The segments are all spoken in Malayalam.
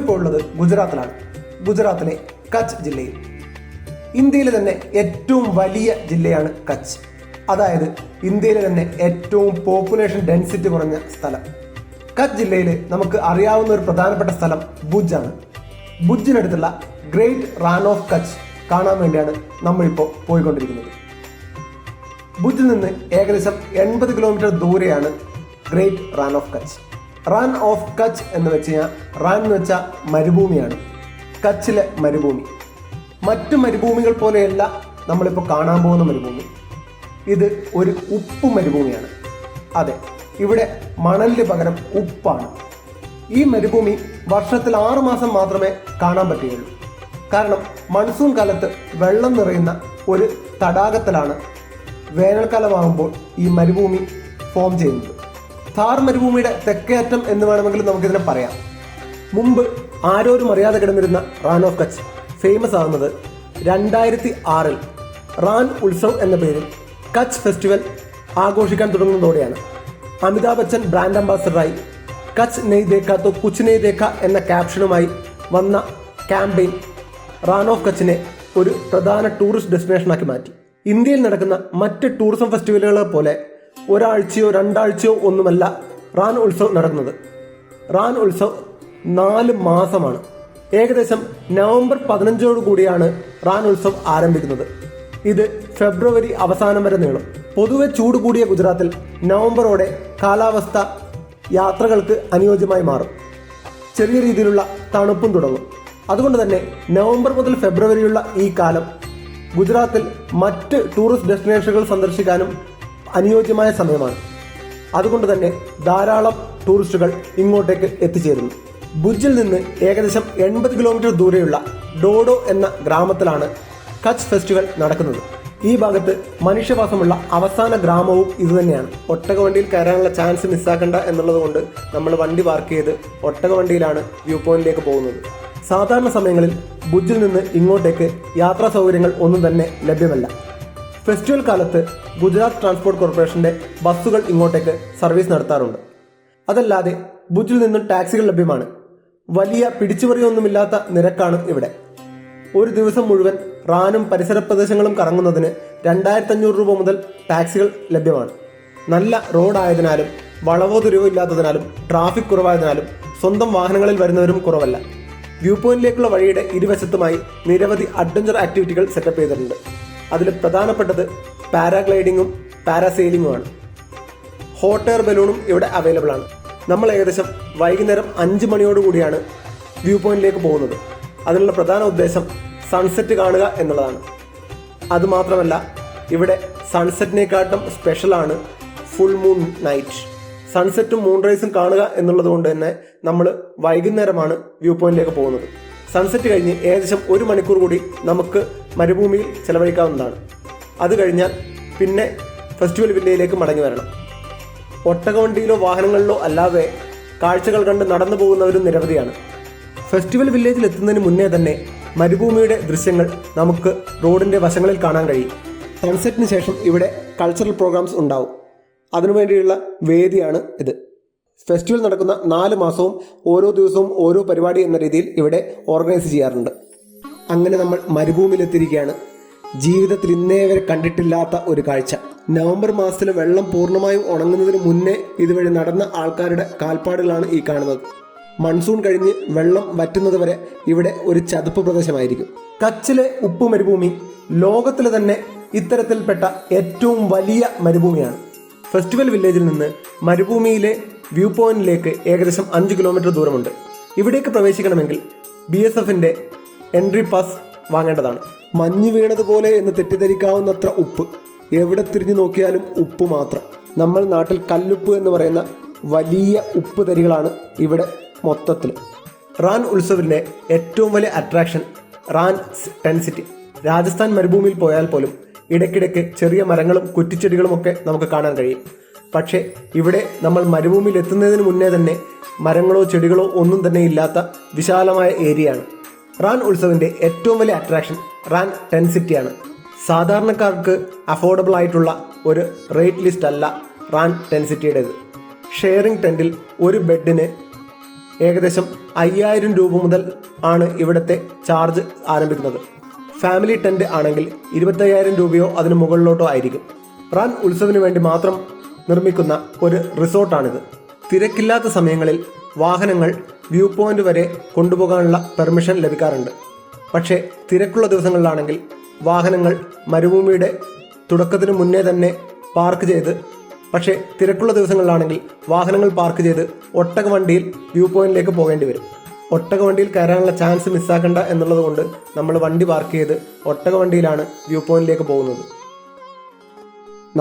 നമ്മളിപ്പോൾ ഉള്ളത് ഗുജറാത്തിലാണ്. ഗുജറാത്തിലെ കച്ച് ജില്ലയിൽ. ഇന്ത്യയിലെ തന്നെ ഏറ്റവും വലിയ ജില്ലയാണ് കച്ച്. അതായത് ഇന്ത്യയിലെ തന്നെ ഏറ്റവും പോപ്പുലേഷൻ ഡെൻസിറ്റി കുറഞ്ഞ സ്ഥലം. കച്ച് ജില്ലയിൽ നമുക്ക് അറിയാവുന്ന ഒരു പ്രധാനപ്പെട്ട സ്ഥലം ഭുജാണ്. ഭുജിനടുത്തുള്ള ഗ്രേറ്റ് റാൻ ഓഫ് കച്ച് കാണാൻ വേണ്ടിയാണ് നമ്മളിപ്പോൾ പോയിക്കൊണ്ടിരിക്കുന്നത്. ഭുജിൽ നിന്ന് ഏകദേശം 80 കിലോമീറ്റർ ദൂരെയാണ് Great Rann of Kutch. Rann of Kutch എന്ന് വെച്ച് കഴിഞ്ഞാൽ റാൻ എന്ന് വെച്ചാൽ മരുഭൂമിയാണ്. കച്ചിലെ മരുഭൂമി മറ്റു മരുഭൂമികൾ പോലെയല്ല നമ്മളിപ്പോൾ കാണാൻ പോകുന്ന മരുഭൂമി. ഇത് ഒരു ഉപ്പ് മരുഭൂമിയാണ്. അതെ, ഇവിടെ മണലിന് പകരം ഉപ്പാണ്. ഈ മരുഭൂമി വർഷത്തിൽ 6 മാസം മാത്രമേ കാണാൻ പറ്റുകയുള്ളൂ. കാരണം മൺസൂൺ കാലത്ത് വെള്ളം നിറയുന്ന ഒരു തടാകത്തിലാണ് വേനൽക്കാലമാകുമ്പോൾ ഈ മരുഭൂമി ഫോം ചെയ്യുന്നത്. താർ മരുഭൂമിയുടെ തെക്കേ അറ്റം എന്ന് വേണമെങ്കിൽ നമുക്കിതിനെ പറയാം. മുമ്പ് ആരോരും അറിയാതെ കിടന്നിരുന്ന റാൻ ഓഫ് കച്ച് ഫേമസ് ആകുന്നത് 2006 റാൻ ഉത്സവ് എന്ന പേരിൽ കച്ച് ഫെസ്റ്റിവൽ ആഘോഷിക്കാൻ തുടങ്ങുന്നതോടെയാണ്. അമിതാഭ് ബച്ചൻ ബ്രാൻഡ് അംബാസഡറായി കച്ച് നെയ് ദേഖ തോ കുച്ച് നെയ് ദേഖ എന്ന ക്യാപ്ഷനുമായി വന്ന ക്യാമ്പയിൻ റാൻ ഓഫ് കച്ചിനെ ഒരു പ്രധാന ടൂറിസ്റ്റ് ഡെസ്റ്റിനേഷനാക്കി മാറ്റി. ഇന്ത്യയിൽ നടക്കുന്ന മറ്റ് ടൂറിസം ഫെസ്റ്റിവലുകളെ പോലെ ഒരാഴ്ചയോ 2 ആഴ്ചയോ ഒന്നുമല്ല റാൻ ഉത്സവ് നടക്കുന്നത്. റാൻ ഉത്സവ് 4 മാസമാണ്. ഏകദേശം നവംബർ 15 കൂടിയാണ് റാൻ ഉത്സവ് ആരംഭിക്കുന്നത്. ഇത് ഫെബ്രുവരി അവസാനം വരെ നീളും. പൊതുവെ ചൂട് കൂടിയ ഗുജറാത്തിൽ നവംബറോടെ കാലാവസ്ഥ യാത്രകൾക്ക് അനുയോജ്യമായി മാറും. ചെറിയ രീതിയിലുള്ള തണുപ്പും തുടങ്ങും. അതുകൊണ്ട് തന്നെ നവംബർ മുതൽ ഫെബ്രുവരിയുള്ള ഈ കാലം ഗുജറാത്തിൽ മറ്റ് ടൂറിസ്റ്റ് ഡെസ്റ്റിനേഷനുകൾ സന്ദർശിക്കാനും അനുയോജ്യമായ സമയമാണ്. അതുകൊണ്ട് തന്നെ ധാരാളം ടൂറിസ്റ്റുകൾ ഇങ്ങോട്ടേക്ക് എത്തിച്ചേരുന്നു. ഭുജിൽ നിന്ന് ഏകദേശം 80 കിലോമീറ്റർ ദൂരെയുള്ള ഡോഡോ എന്ന ഗ്രാമത്തിലാണ് കച്ച് ഫെസ്റ്റിവൽ നടക്കുന്നത്. ഈ ഭാഗത്ത് മനുഷ്യവാസമുള്ള അവസാന ഗ്രാമവും ഇതുതന്നെയാണ്. ഒട്ടകവണ്ടിയിൽ കയറാനുള്ള ചാൻസ് മിസ്സാക്കണ്ട എന്നുള്ളത് കൊണ്ട് നമ്മൾ വണ്ടി പാർക്ക് ചെയ്ത് ഒട്ടകവണ്ടിയിലാണ് വ്യൂ പോയിന്റിലേക്ക് പോകുന്നത്. സാധാരണ സമയങ്ങളിൽ ഭുജിൽ നിന്ന് ഇങ്ങോട്ടേക്ക് യാത്രാ സൗകര്യങ്ങൾ ഒന്നും തന്നെ ലഭ്യമല്ല. ഫെസ്റ്റിവൽ കാലത്ത് ഗുജറാത്ത് ട്രാൻസ്പോർട്ട് കോർപ്പറേഷന്റെ ബസ്സുകൾ ഇങ്ങോട്ടേക്ക് സർവീസ് നടത്താറുണ്ട്. അതല്ലാതെ ഭുജിൽ നിന്നും ടാക്സികൾ ലഭ്യമാണ്. വലിയ പിടിച്ചുപറിയൊന്നുമില്ലാത്ത നിരക്കാണ് ഇവിടെ. ഒരു ദിവസം മുഴുവൻ റാനും പരിസര പ്രദേശങ്ങളും കറങ്ങുന്നതിന് 2500 രൂപ മുതൽ ടാക്സികൾ ലഭ്യമാണ്. നല്ല റോഡായതിനാലും വളവോ തിരിവോ ഇല്ലാത്തതിനാലും ട്രാഫിക് കുറവായതിനാലും സ്വന്തം വാഹനങ്ങളിൽ വരുന്നവരും കുറവല്ല. വ്യൂ പോയിന്റിലേക്കുള്ള വഴിയുടെ ഇരുവശത്തുമായി നിരവധി അഡ്വഞ്ചർ ആക്ടിവിറ്റികൾ സെറ്റപ്പ് ചെയ്തിട്ടുണ്ട്. അതിൽ പ്രധാനപ്പെട്ടത് പാരാഗ്ലൈഡിങ്ങും പാരാസെയിലിങ്ങുമാണ്. ഹോട്ട് എയർ ബലൂണും ഇവിടെ അവൈലബിൾ ആണ്. നമ്മൾ ഏകദേശം വൈകുന്നേരം 5 മണിയോടുകൂടിയാണ് വ്യൂ പോയിന്റിലേക്ക് പോകുന്നത്. അതിനുള്ള പ്രധാന ഉദ്ദേശം സൺസെറ്റ് കാണുക എന്നുള്ളതാണ്. അതുമാത്രമല്ല, ഇവിടെ സൺസെറ്റിനെക്കാട്ടും സ്പെഷ്യലാണ് ഫുൾ മൂൺ നൈറ്റ്. സൺസെറ്റും മൂൺ റൈസും കാണുക എന്നുള്ളത് കൊണ്ട് തന്നെ നമ്മൾ വൈകുന്നേരമാണ് വ്യൂ പോയിന്റിലേക്ക് പോകുന്നത്. സൺസെറ്റ് കഴിഞ്ഞ് ഏകദേശം 1 മണിക്കൂർ കൂടി നമുക്ക് മരുഭൂമിയിൽ ചെലവഴിക്കാവുന്നതാണ്. അത് കഴിഞ്ഞാൽ പിന്നെ ഫെസ്റ്റിവൽ വില്ലയിലേക്ക് മടങ്ങി വരണം. ഒട്ടകവണ്ടിയിലോ വാഹനങ്ങളിലോ അല്ലാതെ കാഴ്ചകൾ കണ്ട് നടന്നു പോകുന്നവരും നിരവധിയാണ്. ഫെസ്റ്റിവൽ വില്ലേജിൽ എത്തുന്നതിന് മുന്നേ തന്നെ മരുഭൂമിയുടെ ദൃശ്യങ്ങൾ നമുക്ക് റോഡിൻ്റെ വശങ്ങളിൽ കാണാൻ കഴിയും. സൺസെറ്റിന് ശേഷം ഇവിടെ കൾച്ചറൽ പ്രോഗ്രാംസ് ഉണ്ടാവും. അതിനുവേണ്ടിയുള്ള വേദിയാണ് ഇത്. ഫെസ്റ്റിവൽ നടക്കുന്ന 4 മാസവും ഓരോ ദിവസവും ഓരോ പരിപാടി എന്ന രീതിയിൽ ഇവിടെ ഓർഗനൈസ് ചെയ്യാറുണ്ട്. അങ്ങനെ നമ്മൾ മരുഭൂമിയിലെത്തിയിരിക്കുകയാണ്. ജീവിതത്തിൽ ഇന്നേ വരെ കണ്ടിട്ടില്ലാത്ത ഒരു കാഴ്ച. നവംബർ മാസത്തിൽ വെള്ളം പൂർണ്ണമായും ഉണങ്ങുന്നതിന് മുന്നേ ഇതുവഴി നടന്ന ആൾക്കാരുടെ കാൽപ്പാടുകളാണ് ഈ കാണുന്നത്. മൺസൂൺ കഴിഞ്ഞ് വെള്ളം വറ്റുന്നത് വരെ ഇവിടെ ഒരു ചതുപ്പ് പ്രദേശമായിരിക്കും. കച്ചിലെ ഉപ്പ് മരുഭൂമി ലോകത്തിലെ തന്നെ ഇത്തരത്തിൽപ്പെട്ട ഏറ്റവും വലിയ മരുഭൂമിയാണ്. ഫെസ്റ്റിവൽ വില്ലേജിൽ നിന്ന് മരുഭൂമിയിലെ വ്യൂ പോയിന്റിലേക്ക് ഏകദേശം 5 കിലോമീറ്റർ ദൂരമുണ്ട്. ഇവിടേക്ക് പ്രവേശിക്കണമെങ്കിൽ BSFന്റെ എൻട്രി പാസ് വാങ്ങേണ്ടതാണ്. മഞ്ഞ് വീണതുപോലെ എന്ന് തെറ്റിദ്ധരിക്കാവുന്നത്ര ഉപ്പ്. എവിടെ തിരിഞ്ഞു നോക്കിയാലും ഉപ്പ് മാത്രം. നമ്മൾ നാട്ടിൽ കല്ലുപ്പ് എന്ന് പറയുന്ന വലിയ ഉപ്പ് തരികളാണ് ഇവിടെ മൊത്തത്തിൽ. റാൻ ഉത്സവിൻ്റെ ഏറ്റവും വലിയ attraction Rann tent city. Rajasthan മരുഭൂമിയിൽ പോയാൽ പോലും ഇടയ്ക്കിടയ്ക്ക് ചെറിയ മരങ്ങളും കുറ്റിച്ചെടികളും ഒക്കെ നമുക്ക് കാണാൻ കഴിയും. പക്ഷേ ഇവിടെ നമ്മൾ മരുഭൂമിയിൽ എത്തുന്നതിന് മുന്നേ തന്നെ മരങ്ങളോ ചെടികളോ ഒന്നും തന്നെ ഇല്ലാത്ത വിശാലമായ ഏരിയയാണ്. റാൻ ഉത്സവിൻ്റെ ഏറ്റവും വലിയ അട്രാക്ഷൻ റാൻ ടെന്റ് സിറ്റിയാണ്. സാധാരണക്കാർക്ക് അഫോർഡബിൾ ആയിട്ടുള്ള ഒരു റേറ്റ് ലിസ്റ്റ് അല്ല റാൻ ടെന്റ് സിറ്റിയുടേത്. ഷെയറിംഗ് ടെൻറ്റിൽ ഒരു ബെഡിന് ഏകദേശം 5000 രൂപ മുതൽ ആണ് ഇവിടുത്തെ ചാർജ് ആരംഭിക്കുന്നത്. ഫാമിലി ടെന്റ് ആണെങ്കിൽ 25,000 രൂപയോ അതിന് മുകളിലോട്ടോ ആയിരിക്കും. റാൻ ഉത്സവത്തിന് വേണ്ടി മാത്രം നിർമ്മിക്കുന്ന ഒരു റിസോർട്ടാണിത്. തിരക്കില്ലാത്ത സമയങ്ങളിൽ വാഹനങ്ങൾ വ്യൂ പോയിന്റ് വരെ കൊണ്ടുപോകാനുള്ള പെർമിഷൻ ലഭിക്കാറുണ്ട്. പക്ഷേ തിരക്കുള്ള ദിവസങ്ങളിലാണെങ്കിൽ വാഹനങ്ങൾ മരുഭൂമിയുടെ തുടക്കത്തിന് മുന്നേ തന്നെ പാർക്ക് ചെയ്ത് ഒട്ടകവണ്ടിയിൽ വ്യൂ പോയിന്റിലേക്ക് പോകേണ്ടി വരും. ഒട്ടകവണ്ടിയിൽ കയറാനുള്ള ചാൻസ് മിസ്സാക്കണ്ട എന്നുള്ളത് കൊണ്ട് നമ്മൾ വണ്ടി പാർക്ക് ചെയ്ത് ഒട്ടകവണ്ടിയിലാണ് വ്യൂ പോയിന്റിലേക്ക് പോകുന്നത്.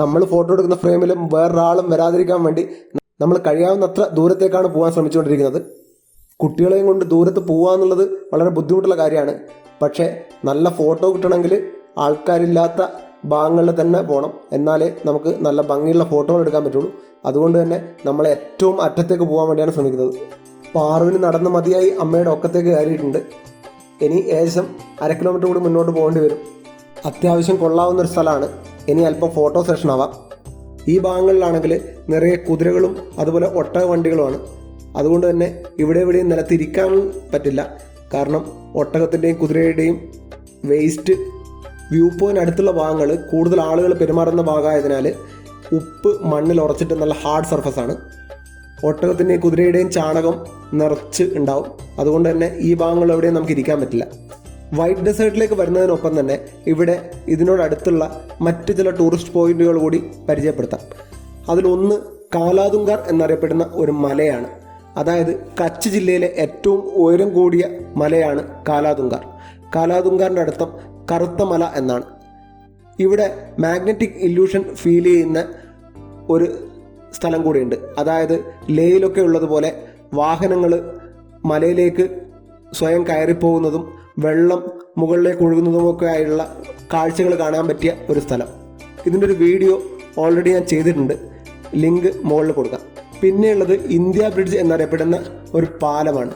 നമ്മൾ ഫോട്ടോ എടുക്കുന്ന ഫ്രെയിമിലും വേറൊരാളും വരാതിരിക്കാൻ വേണ്ടി നമ്മൾ കഴിയാവുന്നത്ര ദൂരത്തേക്കാണ് പോകാൻ ശ്രമിച്ചുകൊണ്ടിരിക്കുന്നത്. കുട്ടികളെയും കൊണ്ട് ദൂരത്ത് പോകുക എന്നുള്ളത് വളരെ ബുദ്ധിമുട്ടുള്ള കാര്യമാണ്. പക്ഷേ നല്ല ഫോട്ടോ കിട്ടണമെങ്കിൽ ആൾക്കാരില്ലാത്ത ഭാഗങ്ങളിൽ തന്നെ പോകണം, എന്നാലേ നമുക്ക് നല്ല ഭംഗിയുള്ള ഫോട്ടോകൾ എടുക്കാൻ പറ്റുള്ളൂ. അതുകൊണ്ട് തന്നെ നമ്മൾ ഏറ്റവും അറ്റത്തേക്ക് പോകാൻ വേണ്ടിയാണ് ശ്രമിക്കുന്നത്. പാറുവിന് നടന്ന് മതിയായി അമ്മയുടെ ഒക്കത്തേക്ക് കയറിയിട്ടുണ്ട്. ഇനി ഏകദേശം 1/2 കിലോമീറ്റർ കൂടി മുന്നോട്ട് പോകേണ്ടി വരും. അത്യാവശ്യം കൊള്ളാവുന്നൊരു സ്ഥലമാണ്. ഇനി അല്പം ഫോട്ടോ സെഷൻ ആവാം. ഈ ഭാഗങ്ങളിലാണെങ്കിൽ നിറയെ കുതിരകളും അതുപോലെ ഒട്ടക വണ്ടികളുമാണ്. അതുകൊണ്ട് തന്നെ ഇവിടെയും നിലത്തിരിക്കാൻ പറ്റില്ല. കാരണം ഒട്ടകത്തിൻ്റെയും കുതിരയുടെയും വേസ്റ്റ് വ്യൂ പോയിന്റ് അടുത്തുള്ള ഭാഗങ്ങൾ കൂടുതൽ ആളുകൾ പെരുമാറുന്ന ഭാഗമായതിനാൽ ഉപ്പ് മണ്ണിൽ ഉറച്ചിട്ട് നല്ല ഹാർഡ് സർഫസാണ്. ഒട്ടകത്തിൻ്റെയും കുതിരയുടെയും ചാണകം നിറച്ച് ഉണ്ടാവും. അതുകൊണ്ട് തന്നെ ഈ ഭാഗങ്ങൾ എവിടെയും നമുക്ക് ഇരിക്കാൻ പറ്റില്ല. വൈറ്റ് ഡെസേർട്ടിലേക്ക് വരുന്നതിനൊപ്പം തന്നെ ഇവിടെ ഇതിനോടടുത്തുള്ള മറ്റ് ചില ടൂറിസ്റ്റ് പോയിന്റുകൾ കൂടി പരിചയപ്പെടുത്താം. അതിലൊന്ന് കാലാതുങ്കാർ എന്നറിയപ്പെടുന്ന ഒരു മലയാണ്. അതായത് കച്ച് ജില്ലയിലെ ഏറ്റവും ഉയരം കൂടിയ മലയാണ് കാലാതുങ്കാർ. കാലാതുങ്കാറിൻ്റെ അർത്ഥം കറുത്ത മല എന്നാണ്. ഇവിടെ മാഗ്നറ്റിക് ഇല്യൂഷൻ ഫീൽ ചെയ്യുന്ന ഒരു സ്ഥലം കൂടിയുണ്ട്. അതായത് ലേയിലൊക്കെ ഉള്ളതുപോലെ വാഹനങ്ങൾ മലയിലേക്ക് സ്വയം കയറിപ്പോകുന്നതും വെള്ളം മുകളിലേക്ക് ഒഴുകുന്നതുമൊക്കെ ആയുള്ള കാഴ്ചകൾ കാണാൻ പറ്റിയ ഒരു സ്ഥലം. ഇതിൻ്റെ ഒരു വീഡിയോ ഓൾറെഡി ഞാൻ ചെയ്തിട്ടുണ്ട്, ലിങ്ക് മുകളിൽ കൊടുക്കാം. പിന്നെയുള്ളത് ഇന്ത്യ ബ്രിഡ്ജ് എന്നറിയപ്പെടുന്ന ഒരു പാലമാണ്.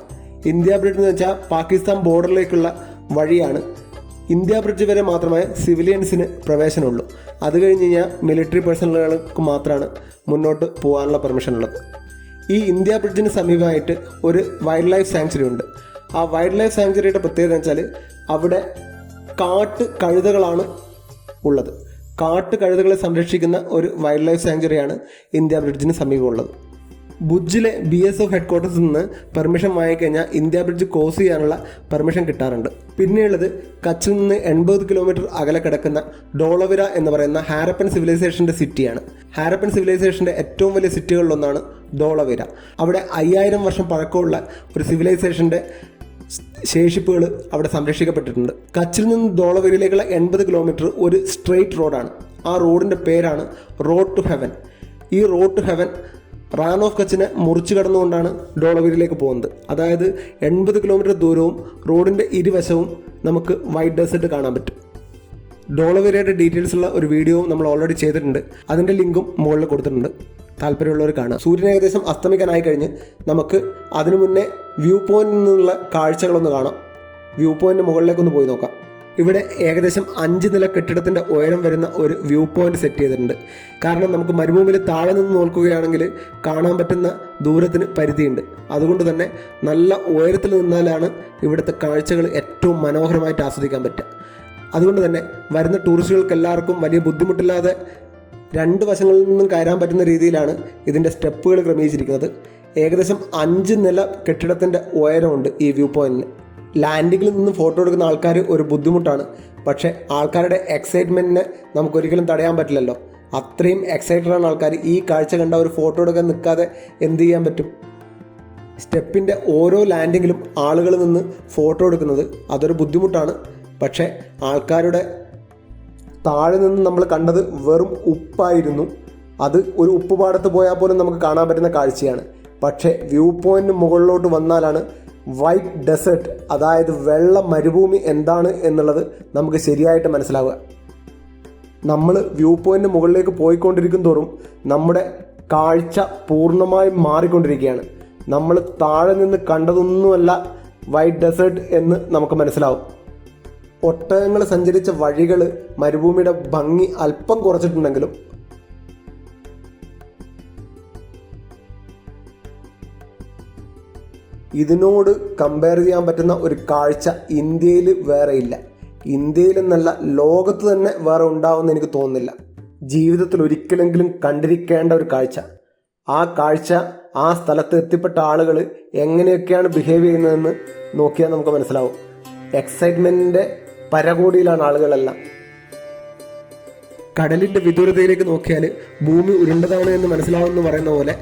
ഇന്ത്യ ബ്രിഡ്ജ് എന്ന് വെച്ചാൽ പാകിസ്ഥാൻ ബോർഡറിലേക്കുള്ള വഴിയാണ്. ഇന്ത്യ ബ്രിഡ്ജ് വരെ മാത്രമേ സിവിലിയൻസിന് പ്രവേശനമുള്ളൂ. അത് കഴിഞ്ഞ് കഴിഞ്ഞാൽ മിലിറ്ററി പേഴ്സണലുകൾക്ക് മാത്രമാണ് മുന്നോട്ട് പോകാനുള്ള പെർമിഷൻ ഉള്ളത്. ഈ ഇന്ത്യ ബ്രിഡ്ജിന് സമീപമായിട്ട് ഒരു വൈൽഡ് ലൈഫ് സാങ്ച്വറി ഉണ്ട്. ആ വൈൽഡ് ലൈഫ് സാങ്ച്വറിയുടെ പ്രത്യേകത എന്ന് വെച്ചാൽ അവിടെ കാട്ട് കഴുതകളാണ് ഉള്ളത്. കാട്ട് കഴുതകളെ സംരക്ഷിക്കുന്ന ഒരു വൈൽഡ് ലൈഫ് സാങ്ച്വറിയാണ് ഇന്ത്യ ബ്രിഡ്ജിന് സമീപമുള്ളത്. ഭുജിലെ BSF ഹെഡ്ക്വാർട്ടേഴ്സിൽ നിന്ന് പെർമിഷൻ വാങ്ങിക്കഴിഞ്ഞാൽ ഇന്ത്യ ബ്രിഡ്ജ് ക്രോസ് ചെയ്യാനുള്ള പെർമിഷൻ കിട്ടാറുണ്ട്. പിന്നെയുള്ളത് കച്ചിൽ നിന്ന് 80 കിലോമീറ്റർ അകലെ കിടക്കുന്ന ഡോളവിര എന്ന് പറയുന്ന ഹാരപ്പൻ സിവിലൈസേഷൻ്റെ സിറ്റിയാണ്. ഹാരപ്പൻ സിവിലൈസേഷൻ്റെ ഏറ്റവും വലിയ സിറ്റികളിലൊന്നാണ് ഡോളവിര. അവിടെ 5000 വർഷം പഴക്കമുള്ള ഒരു സിവിലൈസേഷൻ്റെ ശേഷിപ്പുകൾ അവിടെ സംരക്ഷിക്കപ്പെട്ടിട്ടുണ്ട്. കച്ചിൽ നിന്ന് ഡോളവിരയിലേക്കുള്ള 80 കിലോമീറ്റർ ഒരു സ്ട്രെയിറ്റ് റോഡാണ്. ആ റോഡിൻ്റെ പേരാണ് റോഡ് ടു ഹെവൻ. ഈ road to heaven Rann of കച്ചിനെ മുറിച്ച് കടന്നുകൊണ്ടാണ് ഡോളവിരയിലേക്ക് പോകുന്നത്. അതായത് 80 കിലോമീറ്റർ ദൂരവും റോഡിൻ്റെ ഇരുവശവും നമുക്ക് വൈറ്റ് ഡെസേർട്ട് കാണാൻ പറ്റും. ഡോളവിരയുടെ ഡീറ്റെയിൽസ് ഉള്ള ഒരു വീഡിയോ നമ്മൾ ഓൾറെഡി ചെയ്തിട്ടുണ്ട്. അതിൻ്റെ ലിങ്കും മുകളിൽ കൊടുത്തിട്ടുണ്ട്, താല്പര്യമുള്ളവർ കാണാം. സൂര്യൻ ഏകദേശം അസ്തമിക്കാനായി കഴിഞ്ഞ് നമുക്ക് അതിനു മുന്നേ വ്യൂ പോയിന്റിൽ നിന്നുള്ള കാഴ്ചകളൊന്ന് കാണാം. വ്യൂ പോയിന്റിന് മുകളിലേക്കൊന്ന് പോയി നോക്കാം. ഇവിടെ ഏകദേശം 5 നില കെട്ടിടത്തിൻ്റെ ഉയരം വരുന്ന ഒരു വ്യൂ പോയിന്റ് സെറ്റ് ചെയ്തിട്ടുണ്ട്. കാരണം നമുക്ക് മരുഭൂമിയിൽ താഴെ നിന്ന് നോക്കുകയാണെങ്കിൽ കാണാൻ പറ്റുന്ന ദൂരത്തിന് പരിധിയുണ്ട്. അതുകൊണ്ട് തന്നെ നല്ല ഉയരത്തിൽ നിന്നാലാണ് ഇവിടുത്തെ കാഴ്ചകൾ ഏറ്റവും മനോഹരമായിട്ട് ആസ്വദിക്കാൻ പറ്റുക. അതുകൊണ്ട് തന്നെ വരുന്ന ടൂറിസ്റ്റുകൾക്ക് എല്ലാവർക്കും വലിയ ബുദ്ധിമുട്ടില്ലാതെ 2 വശങ്ങളിൽ നിന്നും കയറാൻ പറ്റുന്ന രീതിയിലാണ് ഇതിൻ്റെ സ്റ്റെപ്പുകൾ ക്രമീകരിച്ചിരിക്കുന്നത്. ഏകദേശം 5 നില കെട്ടിടത്തിൻ്റെ ഉയരമുണ്ട് ഈ വ്യൂ പോയിന്റിന്. ലാൻഡിങ്ങിൽ നിന്ന് ഫോട്ടോ എടുക്കുന്ന ആൾക്കാർ ഒരു ബുദ്ധിമുട്ടാണ്. പക്ഷേ ആൾക്കാരുടെ എക്സൈറ്റ്മെൻറ്റിനെ നമുക്കൊരിക്കലും തടയാൻ പറ്റില്ലല്ലോ. അത്രയും എക്സൈറ്റഡാണ് ആൾക്കാർ. ഈ കാഴ്ച കണ്ട ഒരു ഫോട്ടോ എടുക്കാൻ നിൽക്കാതെ എന്ത് ചെയ്യാൻ പറ്റും? സ്റ്റെപ്പിൻ്റെ ഓരോ ലാൻഡിങ്ങിലും ആളുകൾ നിന്ന് ഫോട്ടോ എടുക്കുന്നത് അതൊരു ബുദ്ധിമുട്ടാണ്. പക്ഷേ ആൾക്കാരുടെ താഴെ നിന്ന് നമ്മൾ കണ്ടത് വെറും ഉപ്പായിരുന്നു. അത് ഒരു ഉപ്പുപാടത്ത് പോയാൽ പോലും നമുക്ക് കാണാൻ പറ്റുന്ന കാഴ്ചയാണ്. പക്ഷേ വ്യൂ പോയിന്റിന് മുകളിലോട്ട് വന്നാലാണ് വൈറ്റ് ഡെസേർട്ട്, അതായത് വെള്ള മരുഭൂമി എന്താണ് എന്നുള്ളത് നമുക്ക് ശരിയായിട്ട് മനസ്സിലാവുക. നമ്മൾ വ്യൂ പോയിന്റിന് മുകളിലേക്ക് പോയിക്കൊണ്ടിരിക്കും തോറും നമ്മുടെ കാഴ്ച പൂർണ്ണമായും മാറിക്കൊണ്ടിരിക്കുകയാണ്. നമ്മൾ താഴെ നിന്ന് കണ്ടതൊന്നുമല്ല വൈറ്റ് ഡെസേർട്ട് എന്ന് നമുക്ക് മനസ്സിലാവും. ഒട്ടകങ്ങൾ സഞ്ചരിച്ച വഴികൾ മരുഭൂമിയുടെ ഭംഗി അല്പം കുറച്ചിട്ടുണ്ടെങ്കിലും ഇതിനോട് കമ്പയർ ചെയ്യാൻ പറ്റുന്ന ഒരു കാഴ്ച ഇന്ത്യയിൽ വേറെ ഇല്ല. ഇന്ത്യയിൽ എന്നല്ല, ലോകത്ത് തന്നെ വേറെ ഉണ്ടാവുമെന്ന് എനിക്ക് തോന്നുന്നില്ല. ജീവിതത്തിൽ ഒരിക്കലെങ്കിലും കണ്ടിരിക്കേണ്ട ഒരു കാഴ്ച. ആ കാഴ്ച, ആ സ്ഥലത്ത് എത്തിപ്പെട്ട ആളുകൾ എങ്ങനെയൊക്കെയാണ് ബിഹേവ് ചെയ്യുന്നതെന്ന് നോക്കിയാൽ നമുക്ക് മനസ്സിലാവും. എക്സൈറ്റ്മെൻറ്റിൻ്റെ പരകോടിയിലാണ് ആളുകളെല്ലാം. കടലിൻ്റെ വിദൂരതയിലേക്ക് നോക്കിയാൽ ഭൂമി ഉരുണ്ടതാണ് എന്ന് മനസ്സിലാവുമെന്ന് പറയുന്ന പോലെ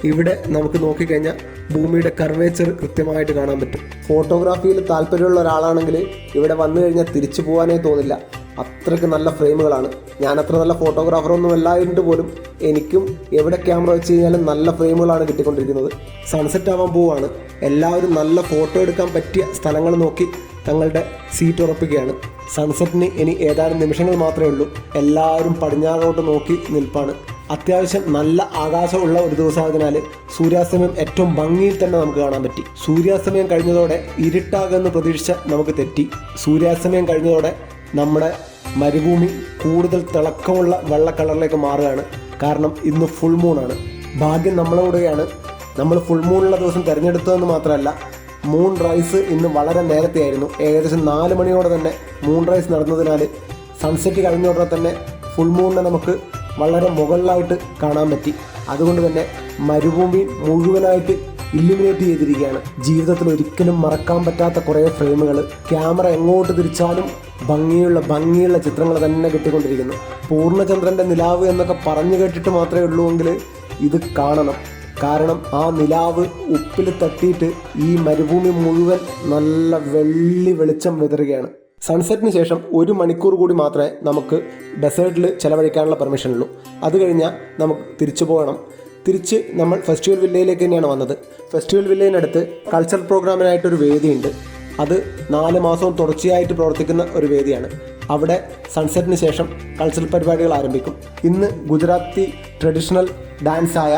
ഇവിടെ നമുക്ക് നോക്കിക്കഴിഞ്ഞാൽ ഭൂമിയുടെ കർവേച്ചർ കൃത്യമായിട്ട് കാണാൻ പറ്റും. ഫോട്ടോഗ്രാഫിയിൽ താല്പര്യമുള്ള ഒരാളാണെങ്കിൽ ഇവിടെ വന്നു കഴിഞ്ഞാൽ തിരിച്ചു പോകാനേ തോന്നില്ല. അത്രയ്ക്ക് നല്ല ഫ്രെയിമുകളാണ്. ഞാനത്ര നല്ല ഫോട്ടോഗ്രാഫറൊന്നും അല്ലായിട്ട് പോലും എനിക്കും എവിടെ ക്യാമറ വെച്ച് കഴിഞ്ഞാലും നല്ല ഫ്രെയിമുകളാണ് കിട്ടിക്കൊണ്ടിരിക്കുന്നത്. സൺസെറ്റ് ആവാൻ പോവാണ്. എല്ലാവരും നല്ല ഫോട്ടോ എടുക്കാൻ പറ്റിയ സ്ഥലങ്ങൾ നോക്കി തങ്ങളുടെ സീറ്റ് ഉറപ്പിക്കുകയാണ്. സൺസെറ്റിന് ഇനി ഏതാനും നിമിഷങ്ങൾ മാത്രമേ ഉള്ളൂ. എല്ലാവരും പടിഞ്ഞാറോട്ട് നോക്കി നിൽപ്പാണ്. അത്യാവശ്യം നല്ല ആകാശമുള്ള ഒരു ദിവസമായതിനാൽ സൂര്യാസ്തമയം ഏറ്റവും ഭംഗിയിൽ തന്നെ നമുക്ക് കാണാൻ പറ്റി. സൂര്യാസ്തമയം കഴിഞ്ഞതോടെ ഇരുട്ടാകുമെന്ന് പ്രതീക്ഷിച്ച നമുക്ക് തെറ്റി. സൂര്യാസ്തമയം കഴിഞ്ഞതോടെ നമ്മുടെ മരുഭൂമി കൂടുതൽ തിളക്കമുള്ള വെള്ള കളറിലേക്ക് മാറുകയാണ്. കാരണം ഇന്ന് ഫുൾ മൂണാണ്. ഭാഗ്യം നമ്മളോടെയാണ്. നമ്മൾ ഫുൾ മൂണുള്ള ദിവസം തിരഞ്ഞെടുത്തതെന്ന് മാത്രമല്ല, മൂൺ റൈസ് ഇന്ന് വളരെ നേരത്തെ ആയിരുന്നു. ഏകദേശം 4 മണിയോടെ തന്നെ മൂൺ റൈസ് നടന്നതിനാൽ സൺസെറ്റ് കഴിഞ്ഞോടെ തന്നെ ഫുൾ മൂണിനെ നമുക്ക് വളരെ മുകളിലായിട്ട് കാണാൻ പറ്റി. അതുകൊണ്ട് തന്നെ മരുഭൂമി മുഴുവനായിട്ട് ഇല്ലുമിനേറ്റ് ചെയ്തിരിക്കുകയാണ്. ജീവിതത്തിൽ ഒരിക്കലും മറക്കാൻ പറ്റാത്ത കുറേ ഫ്രെയിമുകൾ. ക്യാമറ എങ്ങോട്ട് തിരിച്ചാലും ഭംഗിയുള്ള ചിത്രങ്ങൾ തന്നെ കിട്ടിക്കൊണ്ടിരിക്കുന്നു. പൂർണ്ണചന്ദ്രൻ്റെ നിലാവ് എന്നൊക്കെ പറഞ്ഞു കേട്ടിട്ട് മാത്രമേ ഉള്ളൂ എങ്കിൽ ഇത് കാണണം. കാരണം ആ നിലാവ് ഉപ്പിൽ തട്ടിയിട്ട് ഈ മരുഭൂമി മുഴുവൻ നല്ല വെളിച്ചം വിതറുകയാണ്. സൺസെറ്റിന് ശേഷം 1 മണിക്കൂർ കൂടി മാത്രമേ നമുക്ക് ഡെസേർട്ടിൽ ചിലവഴിക്കാനുള്ള പെർമിഷൻ ഉള്ളൂ. അത് കഴിഞ്ഞാൽ നമുക്ക് തിരിച്ചു പോകണം. തിരിച്ച് നമ്മൾ ഫെസ്റ്റിവൽ വില്ലയിലേക്ക് തന്നെയാണ് വന്നത്. ഫെസ്റ്റിവൽ വില്ലയിനടുത്ത് കൾച്ചറൽ പ്രോഗ്രാമിനായിട്ടൊരു വേദിയുണ്ട്. അത് 4 മാസവും തുടർച്ചയായിട്ട് പ്രവർത്തിക്കുന്ന ഒരു വേദിയാണ്. അവിടെ സൺസെറ്റിന് ശേഷം കൾച്ചറൽ പരിപാടികൾ ആരംഭിക്കും. ഇന്ന് ഗുജറാത്തി ട്രഡീഷണൽ ഡാൻസായ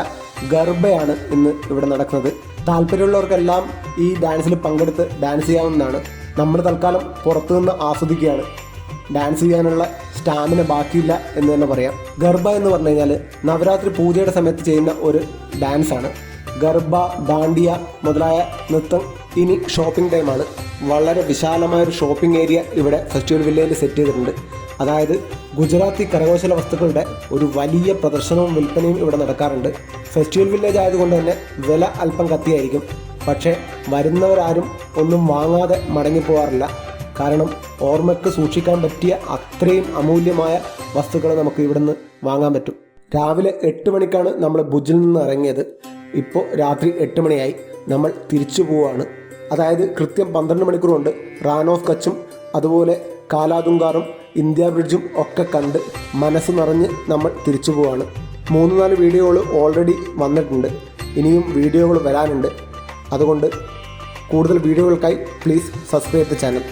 ഗർബയാണ് ഇന്ന് ഇവിടെ നടക്കുന്നത്. താല്പര്യമുള്ളവർക്കെല്ലാം ഈ ഡാൻസിൽ പങ്കെടുത്ത് ഡാൻസ് ചെയ്യാവുന്നതാണ്. നമ്മൾ തൽക്കാലം പുറത്തുനിന്ന് ആസ്വദിക്കുകയാണ്. ഡാൻസ് ചെയ്യാനുള്ള സ്റ്റാമിന ബാക്കിയില്ല എന്ന് തന്നെ പറയാം. ഗർബ എന്ന് പറഞ്ഞു കഴിഞ്ഞാൽ നവരാത്രി പൂജയുടെ സമയത്ത് ചെയ്യുന്ന ഒരു ഡാൻസാണ്. ഗർബ, ദാണ്ടിയ മുതലായ നൃത്തം. ഇനി ഷോപ്പിംഗ് ടൈമാണ്. വളരെ വിശാലമായൊരു ഷോപ്പിംഗ് ഏരിയ ഇവിടെ ഫെസ്റ്റിവൽ വില്ലയിൽ സെറ്റ് ചെയ്തിട്ടുണ്ട്. അതായത് ഗുജറാത്തി കരകൗശല വസ്തുക്കളുടെ ഒരു വലിയ പ്രദർശനവും വിൽപ്പനയും ഇവിടെ നടക്കാറുണ്ട്. ഫെസ്റ്റിവൽ വില്ലേജ് ആയതുകൊണ്ട് തന്നെ വില അല്പം കത്തിയായിരിക്കും. പക്ഷേ വരുന്നവരാരും ഒന്നും വാങ്ങാതെ മടങ്ങിപ്പോകാറില്ല. കാരണം ഓർമ്മയ്ക്ക് സൂക്ഷിക്കാൻ പറ്റിയ അത്രയും അമൂല്യമായ വസ്തുക്കൾ നമുക്ക് ഇവിടുന്ന് വാങ്ങാൻ പറ്റും. രാവിലെ 8 മണിക്കാണ് നമ്മൾ ഭുജിൽ നിന്ന് ഇറങ്ങിയത്. ഇപ്പോൾ രാത്രി 8 മണിയായി. നമ്മൾ തിരിച്ചു പോവുകയാണ്. അതായത് കൃത്യം 12 മണിക്കൂർ കൊണ്ട് റാൻ ഓഫ് കച്ചും അതുപോലെ കാലാതുങ്കാറും ഇന്ത്യ ബ്രിഡ്ജും ഒക്കെ കണ്ട് മനസ്സ് നിറഞ്ഞ് നമ്മൾ തിരിച്ചു പോവുകയാണ്. 3-4 വീഡിയോകൾ ഓൾറെഡി വന്നിട്ടുണ്ട്. ഇനിയും വീഡിയോകൾ വരാനുണ്ട്. അതുകൊണ്ട് കൂടുതൽ വീഡിയോകൾക്കായി പ്ലീസ് സബ്സ്ക്രൈബ് ദ ചാനൽ.